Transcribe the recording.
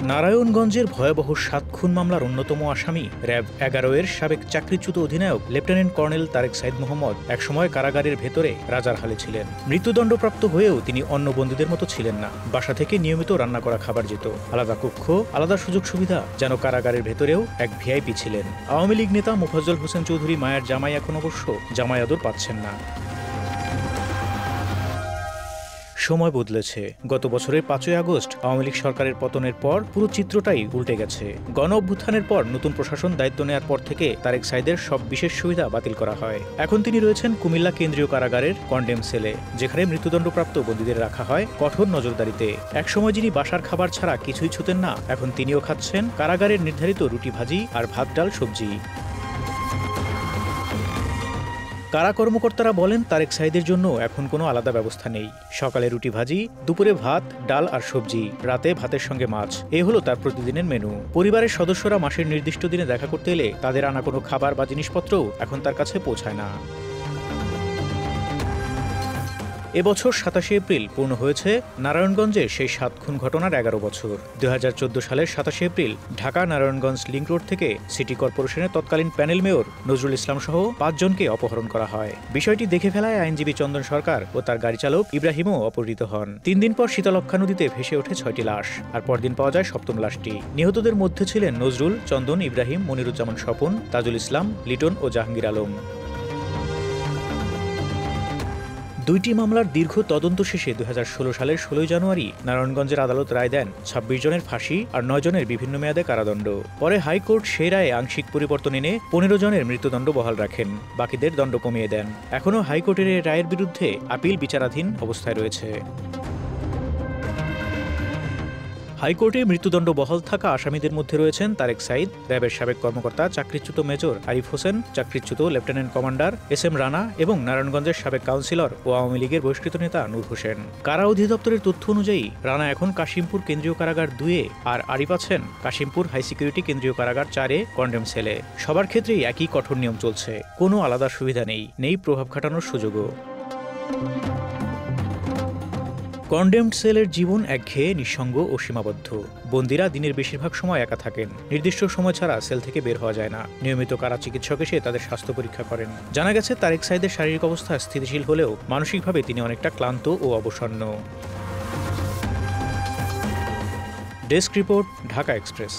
নারায়ণগঞ্জের ভয়াবহ ৭ খুন মামলার অন্যতম আসামি র্যাব ১১ সাবেক চাকরিচ্যুত অধিনায়ক লেফটেন্যান্ট কর্নেল তারেক সাইদ মোহাম্মদ একসময় কারাগারের ভেতরে রাজার হালে ছিলেন। মৃত্যুদণ্ডপ্রাপ্ত হয়েও তিনি অন্য বন্দীদের মতো ছিলেন না। বাসা থেকে নিয়মিত রান্না করা খাবার যেত, আলাদা কক্ষ, আলাদা সুযোগ সুবিধা, যেন কারাগারের ভেতরেও এক ভিআইপি ছিলেন। আওয়ামী লীগ নেতা মোফাজ্জল হোসেন চৌধুরী মায়ের জামাই এখন অবশ্য জামাই আদর পাচ্ছেন না। সময় বদলেছে। গত বছরের ৫ই আগস্ট আওয়ামী লীগ সরকারের পতনের পর পুরো চিত্রটাই উল্টে গেছে। গণ অভ্যুত্থানের পর নতুন প্রশাসন দায়িত্ব নেওয়ার পর থেকে তারেক সাইদের সব বিশেষ সুবিধা বাতিল করা হয়। এখন তিনি রয়েছেন কুমিল্লা কেন্দ্রীয় কারাগারের কন্ডেম সেলে, যেখানে মৃত্যুদণ্ডপ্রাপ্ত বন্দীদের রাখা হয় কঠোর নজরদারিতে। একসময় যিনি বাসার খাবার ছাড়া কিছুই ছুতেন না, এখন তিনিও খাচ্ছেন কারাগারের নির্ধারিত রুটি ভাজি আর ভাত ডাল সবজি। কারা কর্মকর্তারা বলেন তারেক সাইদের জন্য এখন কোনো আলাদা ব্যবস্থা নেই। সকালে রুটি ভাজি, দুপুরে ভাত, ডাল আর সবজি, রাতে ভাতের সঙ্গে মাছ, এই হলো তার প্রতিদিনের মেনু। পরিবারের সদস্যরা মাসের নির্দিষ্ট দিনে দেখা করতে এলে তাদের আনা কোনো খাবার বা জিনিসপত্রও এখন তার কাছে পৌঁছায় না। এবছর ২৭ এপ্রিল পূর্ণ হয়েছে নারায়ণগঞ্জে সেই ৭ খুন ঘটনার ১১ বছর। ২০১৪ সালের ২৭ April Dhaka Narayanganj link road থেকে সিটি কর্পোরেশনের তৎকালীন প্যানেল মেয়র নজরুল ইসলাম সহ ৫ জনকে অপহরণ করা হয়। বিষয়টি দেখে ফেলায় আইনজীবী চন্দন সরকার ও তার গাড়ি চালক ইব্রাহিমও অপহৃত হন। ৩ দিন পর শীতলক্ষ্যা নদীতে ভেসে ওঠে ৬টি লাশ, আর পরদিন পাওয়া যায় ৭ম লাশটি। নিহতদের মধ্যে ছিলেন নজরুল, চন্দন, ইব্রাহিম, মনিরুজ্জামান স্বপন, তাজুল ইসলাম, লিটন ও জাহাঙ্গীর আলম। ২টি মামলার দীর্ঘ তদন্ত শেষে ২০১৬ সালের ১৬ জানুয়ারি নারায়ণগঞ্জের আদালত রায় দেন ২৬ জনের ফাঁসি আর ৯ জনের বিভিন্ন মেয়াদে কারাদণ্ড। পরে হাইকোর্ট সেই রায়ে আংশিক পরিবর্তন এনে ১৫ জনের মৃত্যুদণ্ড বহাল রাখেন, বাকিদের দণ্ড কমিয়ে দেন। এখনও হাইকোর্টের এই রায়ের বিরুদ্ধে আপিল বিচারাধীন অবস্থায় রয়েছে। হাইকোর্টে মৃত্যুদণ্ড বহাল থাকা আসামিদের মধ্যে রয়েছেন তারেক সাইদ, র্যাবের সাবেক কর্মকর্তা চাকরিচ্যুত মেজর আরিফ হোসেন, চাকরিচ্যুত লেফটেন্যান্ট কমান্ডার SM রানা এবং নারায়ণগঞ্জের সাবেক কাউন্সিলর ও আওয়ামী লীগের বহিষ্কৃত নেতা নূর হোসেন। কারা অধিদপ্তরের তথ্য অনুযায়ী রানা এখন কাশিমপুর কেন্দ্রীয় কারাগার ২-এ আর আরিফ আছেন কাশিমপুর হাই সিকিউরিটি কেন্দ্রীয় কারাগার ৪-এ কন্ডেম সেলে। সবার ক্ষেত্রেই একই কঠোর নিয়ম চলছে, কোনো আলাদা সুবিধা নেই প্রভাব খাটানোর সুযোগও। কন্ডেমড সেলের জীবন একঘেয়ে, নিঃসঙ্গ ও সীমাবদ্ধ। বন্দীরা দিনের বেশিরভাগ সময় একা থাকেন। নির্দিষ্ট সময় ছাড়া সেল থেকে বের হওয়া যায় না। নিয়মিত কারা চিকিৎসক এসে তাদের স্বাস্থ্য পরীক্ষা করেন। জানা গেছে তারেক সাইদের শারীরিক অবস্থা স্থিতিশীল হলেও মানসিকভাবে তিনি অনেকটা ক্লান্ত ও অবসন্ন। Desk report, Dhaka express.